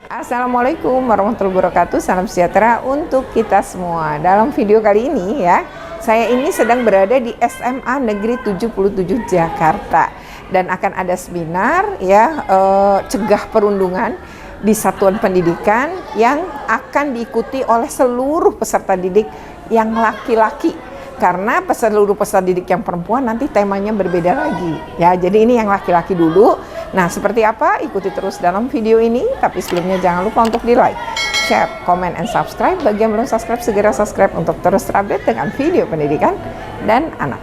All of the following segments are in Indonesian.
Assalamualaikum warahmatullahi wabarakatuh. Salam sejahtera untuk kita semua. Dalam video kali ini ya, saya ini sedang berada di SMA Negeri 77 Jakarta dan akan ada seminar ya, cegah perundungan di satuan pendidikan yang akan diikuti oleh seluruh peserta didik yang laki-laki. Karena seluruh peserta didik yang perempuan nanti temanya berbeda lagi ya. Jadi ini yang laki-laki dulu. Nah, seperti apa? Ikuti terus dalam video ini. Tapi sebelumnya jangan lupa untuk di like, share, comment, and subscribe. Bagi yang belum subscribe, segera subscribe untuk terus terupdate dengan video pendidikan dan anak.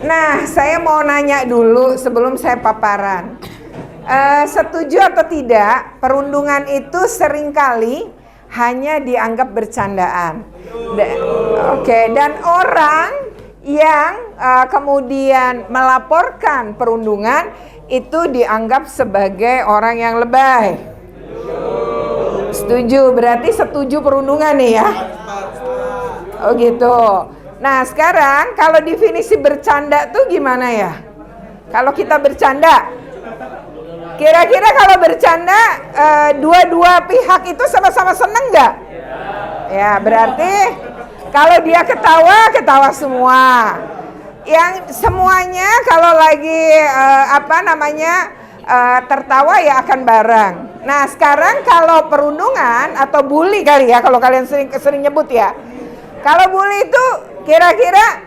Nah, saya mau nanya dulu sebelum saya paparan. Setuju atau tidak, perundungan itu seringkali hanya dianggap bercandaan. Dan orang yang kemudian melaporkan perundungan itu dianggap sebagai orang yang lebay. Setuju, berarti setuju perundungan nih ya? Oh gitu. Nah sekarang kalau definisi bercanda tuh gimana ya? Kalau kita bercanda, kira-kira kalau bercanda dua-dua pihak itu sama-sama seneng nggak? Ya berarti kalau dia ketawa, ketawa semua. Yang semuanya kalau lagi tertawa ya akan bareng. Nah sekarang kalau perundungan atau bully kali ya, kalau kalian sering nyebut ya. Kalau bully itu kira-kira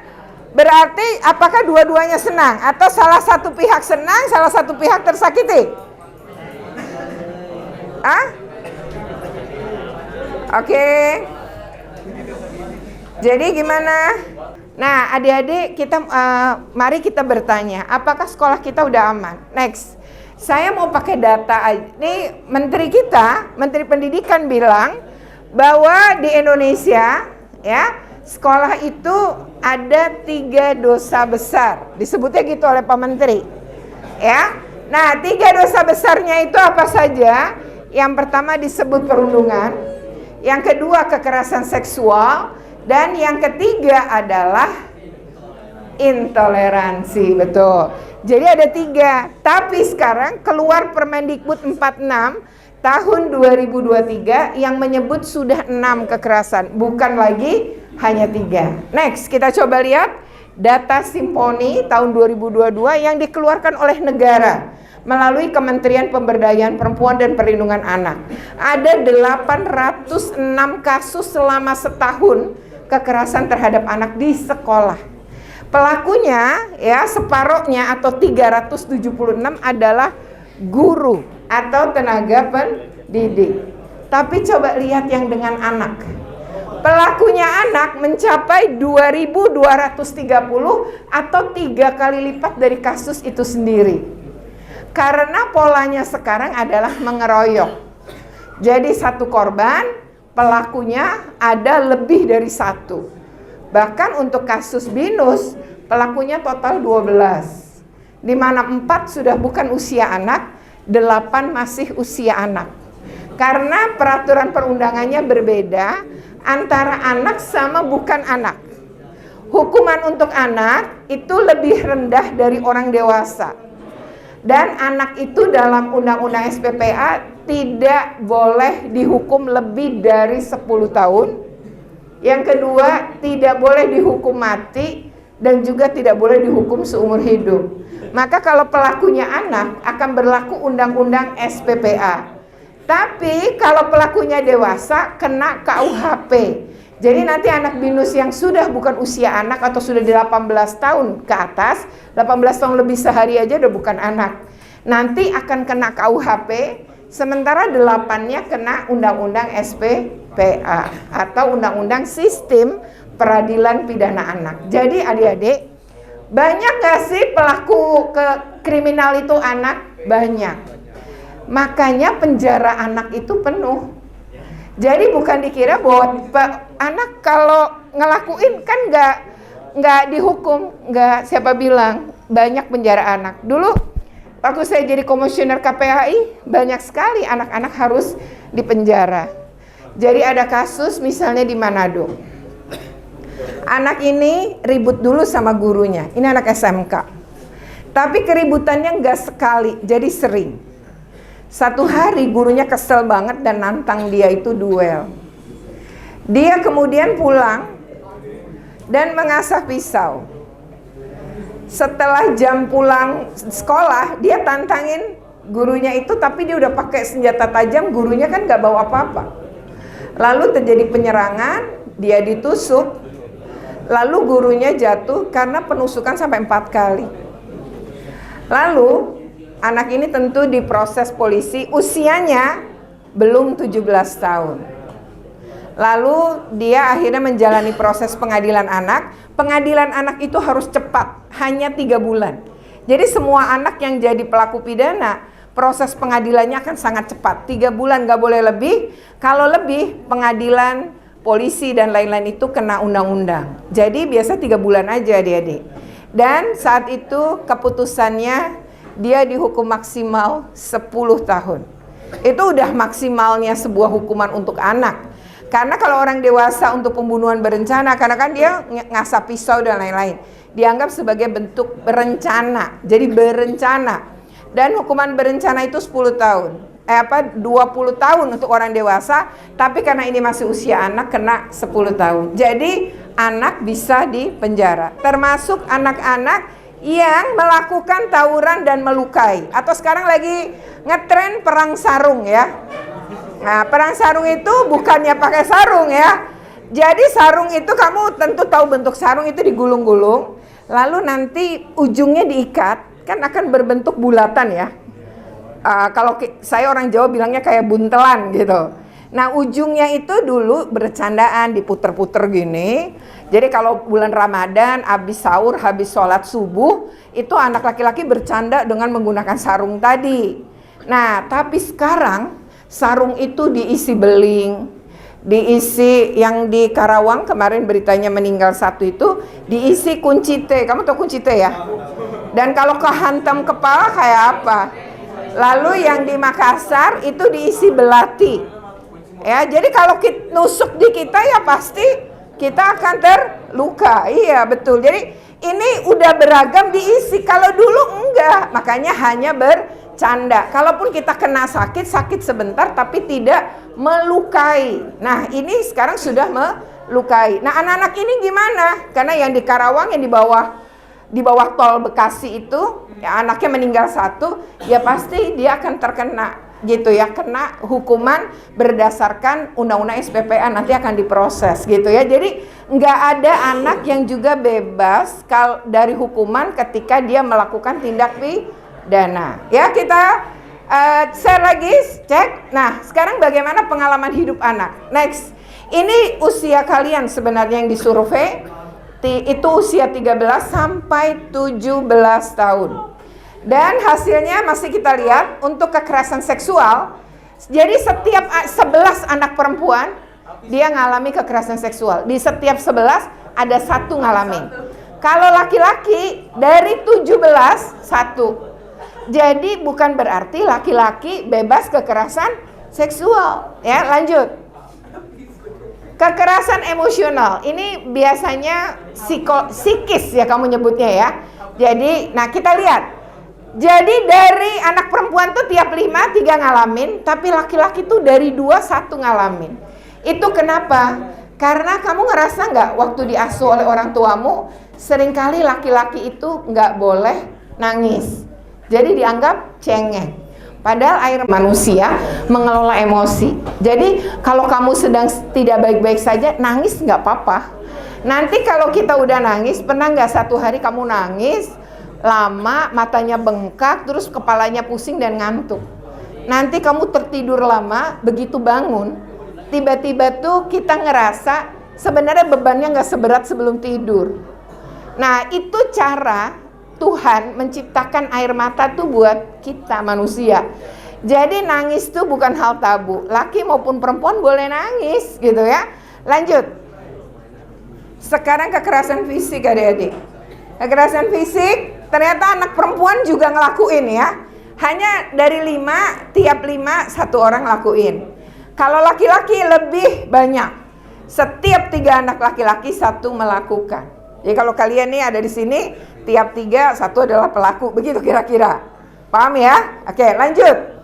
berarti apakah dua-duanya senang atau salah satu pihak senang, salah satu pihak tersakiti? Oke. Jadi gimana? Nah, adik-adik kita mari kita bertanya, apakah sekolah kita udah aman? Next. Saya mau pakai data. Ini menteri kita, Menteri Pendidikan bilang bahwa di Indonesia ya, sekolah itu ada 3 dosa besar. Disebutnya gitu oleh Pak Menteri. Ya. Nah, 3 dosa besarnya itu apa saja? Yang pertama disebut perundungan, yang kedua kekerasan seksual, dan yang ketiga adalah intoleransi. Betul. Jadi ada 3. Tapi sekarang keluar Permendikbud 46 tahun 2023 yang menyebut sudah 6 kekerasan, bukan lagi hanya 3. Next, kita coba lihat data Simponi tahun 2022 yang dikeluarkan oleh negara melalui Kementerian Pemberdayaan Perempuan dan Perlindungan Anak. Ada 806 kasus selama setahun kekerasan terhadap anak di sekolah. Pelakunya ya separohnya atau 376 adalah guru atau tenaga pendidik. Tapi coba lihat yang dengan anak. Pelakunya anak mencapai 2.230 atau 3 kali lipat dari kasus itu sendiri. Karena polanya sekarang adalah mengeroyok. Jadi satu korban, pelakunya ada lebih dari 1. Bahkan untuk kasus BINUS, pelakunya total 12. Di mana 4 sudah bukan usia anak, 8 masih usia anak. Karena peraturan perundangannya berbeda antara anak sama bukan anak. Hukuman untuk anak itu lebih rendah dari orang dewasa. Dan anak itu dalam Undang-Undang SPPA tidak boleh dihukum lebih dari 10 tahun. Yang kedua, tidak boleh dihukum mati dan juga tidak boleh dihukum seumur hidup. Maka kalau pelakunya anak akan berlaku Undang-Undang SPPA. Tapi kalau pelakunya dewasa kena KUHP. Jadi nanti anak BINUS yang sudah bukan usia anak atau sudah di 18 tahun ke atas, 18 tahun lebih sehari aja udah bukan anak, nanti akan kena KUHP, sementara 8-nya kena Undang-Undang SPPA atau Undang-Undang Sistem Peradilan Pidana Anak. Jadi adik-adik, banyak gak sih pelaku kriminal itu anak? Banyak. Makanya penjara anak itu penuh. Jadi bukan dikira bahwa anak kalau ngelakuin kan nggak dihukum, nggak, siapa bilang banyak penjara anak. Dulu waktu saya jadi komisioner KPAI, banyak sekali anak-anak harus dipenjara. Jadi ada kasus misalnya di Manado. Anak ini ribut dulu sama gurunya, ini anak SMK. Tapi keributannya nggak sekali, jadi sering. Satu hari gurunya kesel banget dan nantang dia itu duel. Dia kemudian pulang dan mengasah pisau. Setelah jam pulang sekolah, dia tantangin gurunya itu, tapi dia udah pakai senjata tajam, gurunya kan nggak bawa apa-apa. Lalu terjadi penyerangan, dia ditusuk, lalu gurunya jatuh karena penusukan sampai 4 kali. Lalu anak ini tentu diproses polisi, usianya belum 17 tahun. Lalu dia akhirnya menjalani proses pengadilan anak. Pengadilan anak itu harus cepat, hanya 3 bulan. Jadi semua anak yang jadi pelaku pidana, proses pengadilannya akan sangat cepat. 3 bulan, gak boleh lebih. Kalau lebih, pengadilan, polisi dan lain-lain itu kena undang-undang. Jadi biasa 3 bulan aja adik-adik. Dan saat itu keputusannya dia dihukum maksimal 10 tahun. Itu udah maksimalnya sebuah hukuman untuk anak. Karena kalau orang dewasa untuk pembunuhan berencana, karena kan dia ngasah pisau dan lain-lain, dianggap sebagai bentuk berencana. Jadi berencana. Dan hukuman berencana itu 10 tahun. 20 tahun untuk orang dewasa, tapi karena ini masih usia anak kena 10 tahun. Jadi anak bisa dipenjara. Termasuk anak-anak yang melakukan tawuran dan melukai. Atau sekarang lagi ngetren perang sarung ya. Nah, perang sarung itu bukannya pakai sarung ya. Jadi sarung itu kamu tentu tahu bentuk sarung itu digulung-gulung. Lalu nanti ujungnya diikat, kan akan berbentuk bulatan ya. Kalau saya orang Jawa bilangnya kayak buntelan gitu. Nah ujungnya itu dulu bercandaan, diputer-puter gini. Jadi kalau bulan Ramadan, habis sahur, habis sholat subuh, itu anak laki-laki bercanda dengan menggunakan sarung tadi. Nah tapi sekarang sarung itu diisi beling, diisi yang di Karawang kemarin beritanya meninggal 1 itu, diisi kunci T. Kamu tahu kunci T ya? Dan kalau kehantam kepala kayak apa? Lalu yang di Makassar itu diisi belati. Ya, jadi kalau nusuk di kita ya pasti kita akan terluka. Iya, betul. Jadi ini udah beragam diisi. Kalau dulu enggak, makanya hanya bercanda. Kalaupun kita kena sakit sebentar tapi tidak melukai. Nah, ini sekarang sudah melukai. Nah, anak-anak ini gimana? Karena yang di Karawang, yang di bawah tol Bekasi itu, ya anaknya meninggal 1, ya pasti dia akan terkena gitu ya, kena hukuman berdasarkan undang-undang SPPA, nanti akan diproses gitu ya. Jadi nggak ada anak yang juga bebas dari hukuman ketika dia melakukan tindak pidana. Ya, kita share lagi, cek. Nah, sekarang bagaimana pengalaman hidup anak? Next, ini usia kalian sebenarnya yang disurvei, itu usia 13 sampai 17 tahun. Dan hasilnya masih kita lihat untuk kekerasan seksual. Jadi setiap 11 anak perempuan dia ngalami kekerasan seksual. Di setiap 11 ada 1 ngalamin. Kalau laki-laki dari 17 1. Jadi bukan berarti laki-laki bebas kekerasan seksual. Ya, lanjut. Kekerasan emosional ini biasanya psikis ya kamu nyebutnya ya. Jadi, nah kita lihat. Jadi dari anak perempuan tuh tiap 5 3 ngalamin, tapi laki-laki tuh dari 2 1 ngalamin. Itu kenapa? Karena kamu ngerasa nggak waktu diasuh oleh orang tuamu, seringkali laki-laki itu nggak boleh nangis. Jadi dianggap cengeng. Padahal air manusia mengelola emosi. Jadi kalau kamu sedang tidak baik-baik saja, nangis nggak apa-apa. Nanti kalau kita udah nangis, pernah nggak 1 hari kamu nangis lama, matanya bengkak, terus kepalanya pusing dan ngantuk. Nanti kamu tertidur lama, begitu bangun, tiba-tiba tuh kita ngerasa sebenarnya bebannya nggak seberat sebelum tidur. Nah itu cara Tuhan menciptakan air mata tuh buat kita manusia. Jadi nangis tuh bukan hal tabu. Laki maupun perempuan boleh nangis gitu ya. Lanjut. Sekarang kekerasan fisik adik-adik. Kekerasan fisik ternyata anak perempuan juga ngelakuin ya. Hanya dari 5, tiap 5 1 orang lakuin. Kalau laki-laki lebih banyak. Setiap 3 anak laki-laki 1 melakukan. Jadi kalau kalian nih ada di sini, tiap 3 1 adalah pelaku. Begitu kira-kira. Paham ya? Oke, lanjut.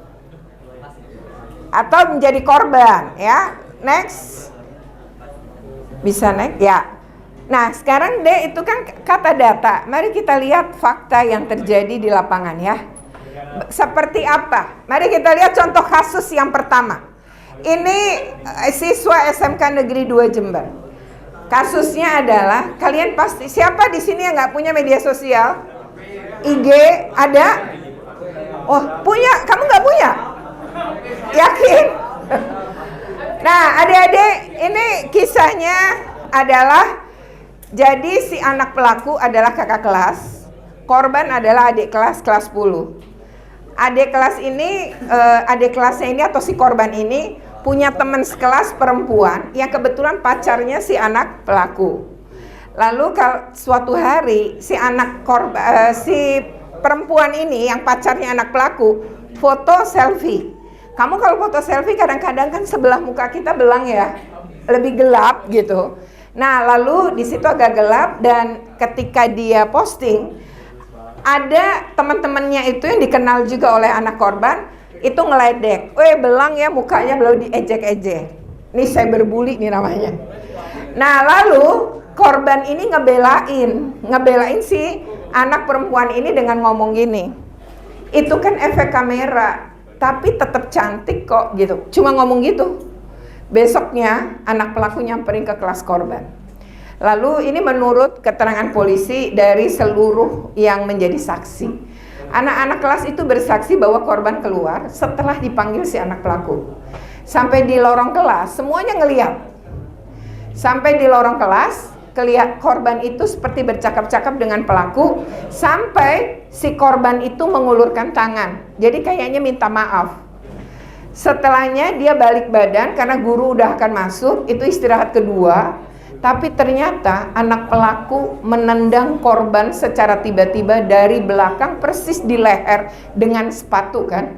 Atau menjadi korban ya. Next. Bisa next? Ya. Nah, sekarang deh itu kan kata data. Mari kita lihat fakta yang terjadi di lapangan ya. Seperti apa? Mari kita lihat contoh kasus yang pertama. Ini siswa SMK Negeri 2 Jember. Kasusnya adalah, kalian pasti, siapa di sini yang nggak punya media sosial? IG ada? Oh, punya? Kamu nggak punya? Yakin? Nah, adik-adik, ini kisahnya adalah, jadi si anak pelaku adalah kakak kelas, korban adalah adik kelas 10. Adik kelas ini, adik kelasnya ini atau si korban ini punya teman sekelas perempuan yang kebetulan pacarnya si anak pelaku. Lalu suatu hari si anak korban, si perempuan ini yang pacarnya anak pelaku foto selfie. Kamu kalau foto selfie kadang-kadang kan sebelah muka kita belang ya, lebih gelap gitu. Nah, lalu di situ agak gelap dan ketika dia posting, ada teman-temannya itu yang dikenal juga oleh anak korban itu ngeledek, belang ya mukanya, belum diejek-ejek. Ini cyberbully nih namanya. Nah, lalu korban ini ngebelain si anak perempuan ini dengan ngomong gini. Itu kan efek kamera, tapi tetap cantik kok gitu. Cuma ngomong gitu. Besoknya anak pelaku nyamperin ke kelas korban. Lalu ini menurut keterangan polisi dari seluruh yang menjadi saksi. Anak-anak kelas itu bersaksi bahwa korban keluar setelah dipanggil si anak pelaku. Sampai di lorong kelas semuanya ngeliat. Sampai di lorong kelas korban itu seperti bercakap-cakap dengan pelaku. Sampai si korban itu mengulurkan tangan. Jadi kayaknya minta maaf. Setelahnya dia balik badan karena guru udah akan masuk. Itu istirahat kedua. Tapi ternyata anak pelaku menendang korban secara tiba-tiba dari belakang persis di leher dengan sepatu kan.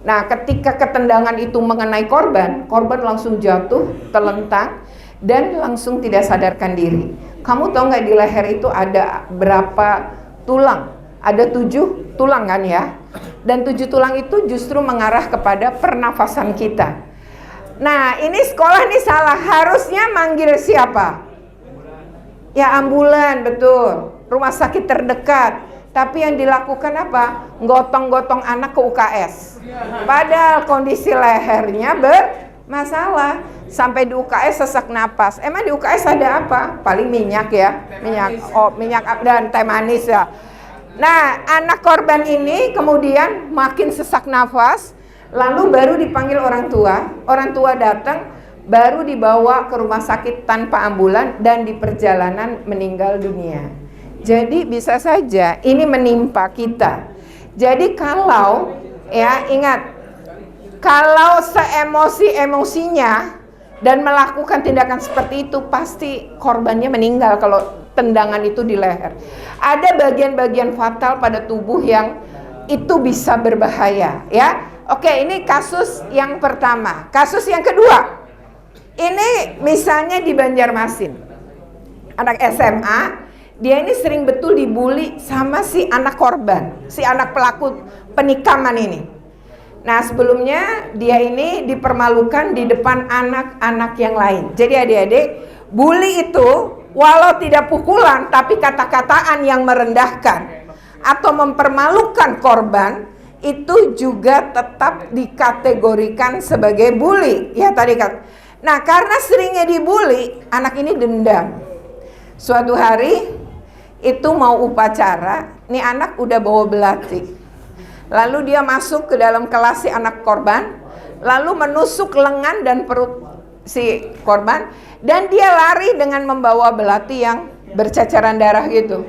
Nah, ketika ketendangan itu mengenai korban langsung jatuh, terlentang dan langsung tidak sadarkan diri. Kamu tahu nggak di leher itu ada berapa tulang? Ada 7 tulang kan ya. Dan 7 tulang itu justru mengarah kepada pernafasan kita. Nah, ini sekolah nih salah. Harusnya manggil siapa? Ya ambulan, betul. Rumah sakit terdekat. Tapi yang dilakukan apa? Gotong-gotong anak ke UKS. Padahal kondisi lehernya bermasalah. Sampai di UKS sesak napas. Emang di UKS ada apa? Paling minyak ya. Minyak dan teh manis ya. Nah, anak korban ini kemudian makin sesak nafas. Lalu baru dipanggil orang tua datang, baru dibawa ke rumah sakit tanpa ambulan dan di perjalanan meninggal dunia. Jadi bisa saja ini menimpa kita. Jadi kalau, ya ingat, kalau seemosi-emosinya dan melakukan tindakan seperti itu, pasti korbannya meninggal kalau tendangan itu di leher. Ada bagian-bagian fatal pada tubuh yang itu bisa berbahaya, ya. Oke, ini kasus yang pertama. Kasus yang kedua, ini misalnya di Banjarmasin. Anak SMA, dia ini sering betul dibully sama si anak korban, si anak pelaku penikaman ini. Nah, sebelumnya dia ini dipermalukan di depan anak-anak yang lain. Jadi adik-adik, bully itu walau tidak pukulan, tapi kata-kataan yang merendahkan atau mempermalukan korban, itu juga tetap dikategorikan sebagai bully. Ya tadi kan. Nah, karena seringnya dibully, anak ini dendam. Suatu hari itu mau upacara, nih anak udah bawa belati. Lalu dia masuk ke dalam kelas si anak korban, lalu menusuk lengan dan perut si korban, dan dia lari dengan membawa belati yang berceceran darah gitu.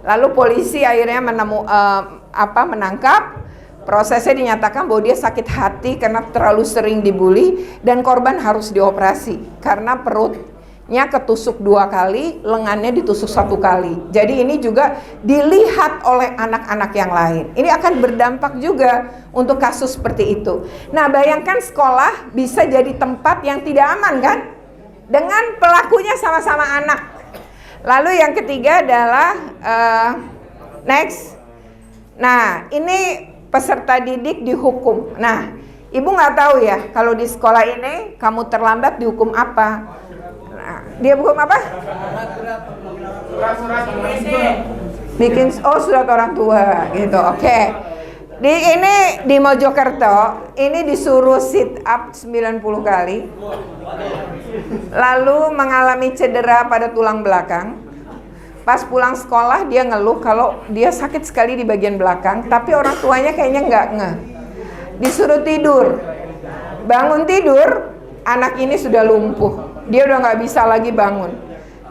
Lalu polisi akhirnya menangkap. Prosesnya dinyatakan bahwa dia sakit hati karena terlalu sering dibully dan korban harus dioperasi karena perutnya ketusuk 2 kali, lengannya ditusuk 1 kali. Jadi ini juga dilihat oleh anak-anak yang lain. Ini akan berdampak juga untuk kasus seperti itu. Nah, bayangkan sekolah bisa jadi tempat yang tidak aman kan? Dengan pelakunya sama-sama anak. Lalu yang ketiga adalah next. Nah, ini peserta didik dihukum. Nah, ibu nggak tahu ya, kalau di sekolah ini kamu terlambat dihukum apa? Nah, dia hukum apa? Bikin surat orang tua gitu. Oke. Di Mojokerto ini disuruh sit up 90 kali. Lalu mengalami cedera pada tulang belakang. Pas pulang sekolah dia ngeluh kalau dia sakit sekali di bagian belakang, tapi orang tuanya kayaknya nggak ngeh. Disuruh tidur, bangun tidur, anak ini sudah lumpuh. Dia udah nggak bisa lagi bangun.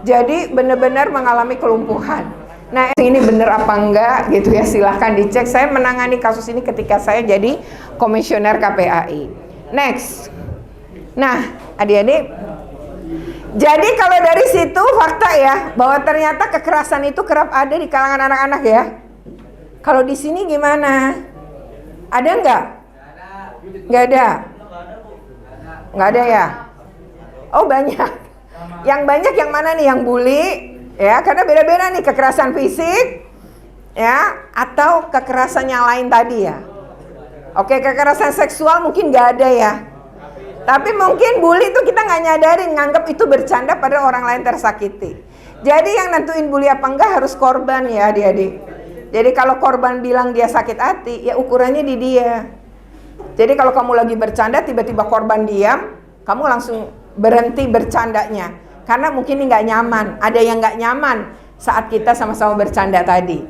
Jadi benar-benar mengalami kelumpuhan. Nah, ini benar apa enggak gitu ya, silahkan dicek. Saya menangani kasus ini ketika saya jadi komisioner KPAI. Next. Nah, adik-adik, jadi kalau dari situ fakta ya, bahwa ternyata kekerasan itu kerap ada di kalangan anak-anak ya. Kalau di sini gimana? Ada nggak? Nggak ada. Nggak ada ya? Oh, banyak. Yang banyak yang mana nih? Yang bully ya, karena beda-beda nih, kekerasan fisik ya, atau kekerasan yang lain tadi ya. Oke, kekerasan seksual mungkin nggak ada ya. Tapi mungkin bully itu kita nggak nyadarin, nganggap itu bercanda pada orang lain tersakiti. Jadi yang nentuin bully apa enggak harus korban ya adik-adik. Jadi kalau korban bilang dia sakit hati, ya ukurannya di dia. Jadi kalau kamu lagi bercanda, tiba-tiba korban diam, kamu langsung berhenti bercandanya. Karena mungkin ini nggak nyaman, ada yang nggak nyaman saat kita sama-sama bercanda tadi.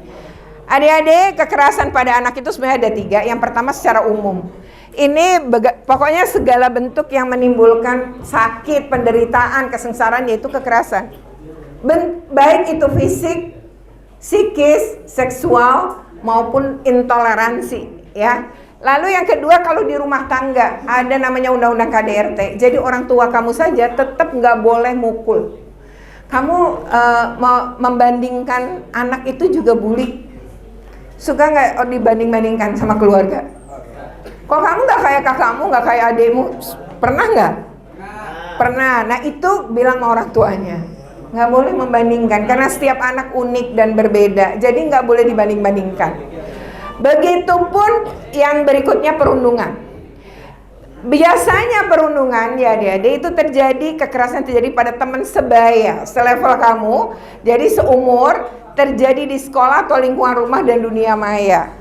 Adik-adik, kekerasan pada anak itu sebenarnya ada 3. Yang pertama secara umum. Ini pokoknya segala bentuk yang menimbulkan sakit, penderitaan, kesengsaraan, yaitu kekerasan. Baik itu fisik, psikis, seksual, maupun intoleransi ya. Lalu yang kedua, kalau di rumah tangga ada namanya undang-undang KDRT. Jadi orang tua kamu saja tetap nggak boleh mukul. Kamu membandingkan anak itu juga bully. Suka nggak dibanding-bandingkan sama keluarga? Kok kamu nggak kayak kakakmu, nggak kayak adikmu? Pernah nggak? Pernah. Nah itu bilang sama orang tuanya, nggak boleh membandingkan karena setiap anak unik dan berbeda. Jadi nggak boleh dibanding-bandingkan. Begitupun yang berikutnya, perundungan. Biasanya perundungan ya adik-adik itu terjadi, kekerasan terjadi pada teman sebaya, selevel kamu, jadi seumur, terjadi di sekolah atau lingkungan rumah dan dunia maya.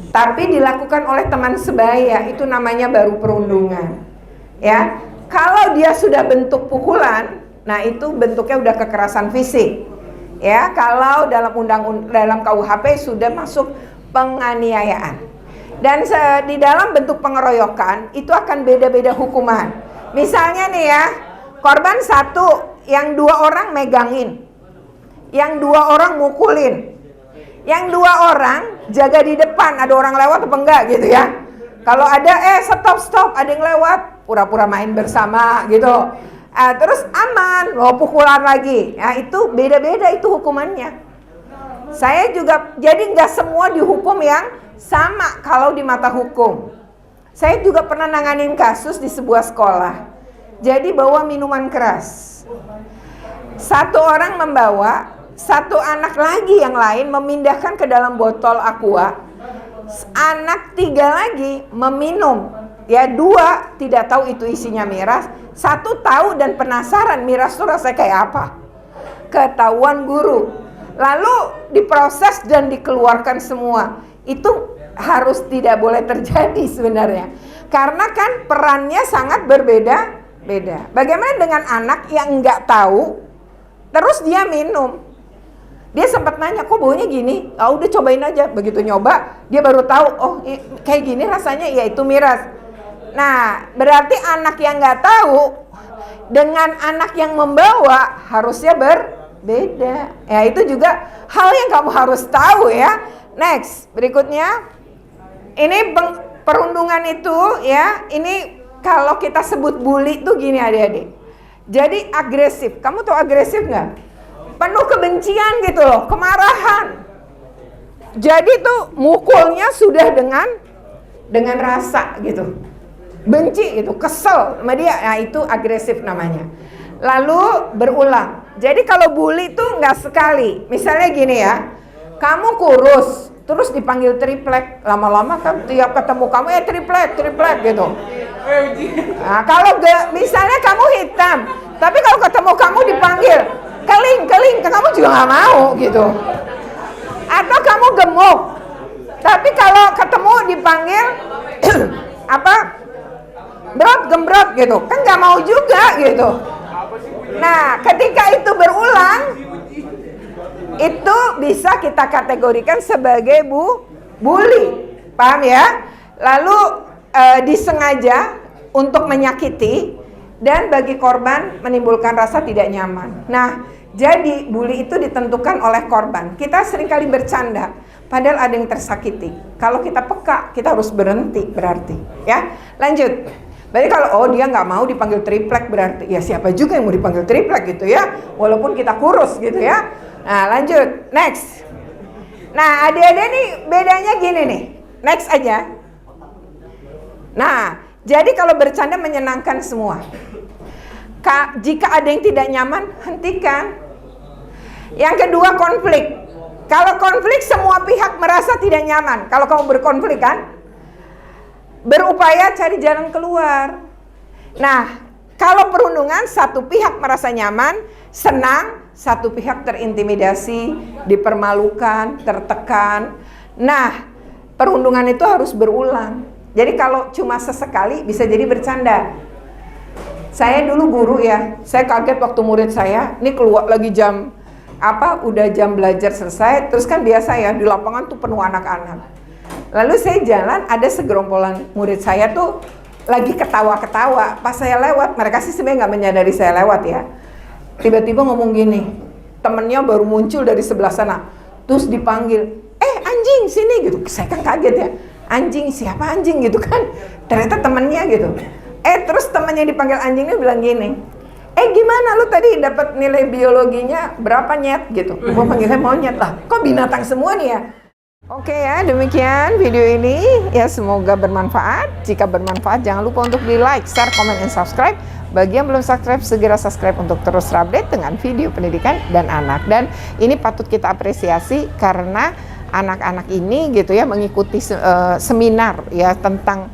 Tapi dilakukan oleh teman sebaya, itu namanya baru perundungan. Ya, kalau dia sudah bentuk pukulan, nah itu bentuknya udah kekerasan fisik. Ya, kalau dalam KUHP sudah masuk penganiayaan. Dan di dalam bentuk pengeroyokan itu akan beda-beda hukuman. Misalnya nih ya, korban 1, yang 2 orang megangin, yang 2 orang mukulin, yang 2 orang jaga di depan, ada orang lewat apa enggak gitu ya. Kalau ada stop, ada yang lewat, pura-pura main bersama gitu. Terus aman, mau pukulan lagi. Nah itu beda-beda itu hukumannya. Saya juga, jadi nggak semua dihukum yang sama kalau di mata hukum. Saya juga pernah nanganin kasus di sebuah sekolah. Jadi bawa minuman keras. 1 orang membawa, 1 anak lagi yang lain memindahkan ke dalam botol aqua. Anak 3 lagi meminum. Ya 2 tidak tahu itu isinya miras, 1 tahu dan penasaran miras itu rasanya kayak apa. Ketahuan guru. Lalu diproses dan dikeluarkan semua. Itu harus tidak boleh terjadi sebenarnya. Karena kan perannya sangat berbeda-beda. Bagaimana dengan anak yang nggak tahu, terus dia minum? Dia sempat nanya, kok baunya gini? Oh, udah cobain aja. Begitu nyoba, dia baru tahu, oh kayak gini rasanya, ya itu miras. Nah, berarti anak yang nggak tahu dengan anak yang membawa harusnya berbeda. Ya, itu juga hal yang kamu harus tahu ya. Next, berikutnya. Ini perundungan itu ya, ini kalau kita sebut bully tuh gini adik-adik. Jadi agresif. Kamu tuh agresif nggak? Penuh kebencian gitu loh, kemarahan. Jadi tuh mukulnya sudah dengan rasa gitu. Benci gitu, kesel sama dia. Nah itu agresif namanya. Lalu berulang. Jadi kalau bully tuh nggak sekali. Misalnya gini ya, kamu kurus, terus dipanggil triplek. Lama-lama kan tiap ketemu kamu ya triplek gitu. Nah kalau misalnya kamu hitam, tapi kalau ketemu kamu dipanggil keling, kamu juga nggak mau gitu. Atau kamu gemuk, tapi kalau ketemu dipanggil apa? Gembrot gitu, kan nggak mau juga gitu. Nah, ketika itu berulang, itu bisa kita kategorikan sebagai bully, paham ya? Lalu disengaja untuk menyakiti dan bagi korban menimbulkan rasa tidak nyaman. Nah, jadi bully itu ditentukan oleh korban. Kita seringkali bercanda, padahal ada yang tersakiti. Kalau kita peka, kita harus berhenti berarti, ya. Lanjut. Berarti kalau dia nggak mau dipanggil triplek, berarti ya siapa juga yang mau dipanggil triplek gitu ya, walaupun kita kurus gitu ya. Nah lanjut, next. Nah adik-adik nih bedanya gini nih, next aja. Nah jadi kalau bercanda menyenangkan semua. Jika ada yang tidak nyaman, hentikan. Yang kedua konflik. Kalau konflik semua pihak merasa tidak nyaman. Kalau kamu berkonflik kan, berupaya cari jalan keluar. Nah, kalau perundungan satu pihak merasa nyaman, senang, satu pihak terintimidasi, dipermalukan, tertekan. Nah, perundungan itu harus berulang. Jadi kalau cuma sesekali bisa jadi bercanda. Saya dulu guru ya, saya kaget waktu murid saya, ini keluar lagi udah jam belajar selesai, terus kan biasa ya di lapangan tuh penuh anak-anak. Lalu saya jalan, ada segerombolan murid saya tuh lagi ketawa-ketawa. Pas saya lewat, mereka sih sebenarnya nggak menyadari saya lewat ya. Tiba-tiba ngomong gini, temennya baru muncul dari sebelah sana. Terus dipanggil, anjing sini gitu. Saya kan kaget ya, anjing siapa anjing gitu kan. Ternyata temennya gitu. Terus temennya dipanggil anjingnya bilang gini, gimana lu tadi dapat nilai biologinya berapa nyet gitu. Gua panggilnya monyet lah, kok binatang semua nih ya. Oke ya, demikian video ini ya, semoga bermanfaat. Jika bermanfaat jangan lupa untuk di like, share, comment, dan subscribe. Bagi yang belum subscribe segera subscribe untuk terus update dengan video pendidikan dan anak. Dan ini patut kita apresiasi karena anak-anak ini gitu ya mengikuti seminar ya tentang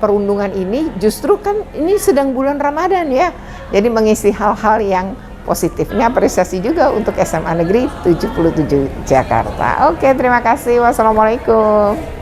perundungan ini. Justru kan ini sedang bulan Ramadan ya, jadi mengisi hal-hal yang positif. Ini apresiasi juga untuk SMA Negeri 77 Jakarta. Oke, terima kasih. Wassalamualaikum.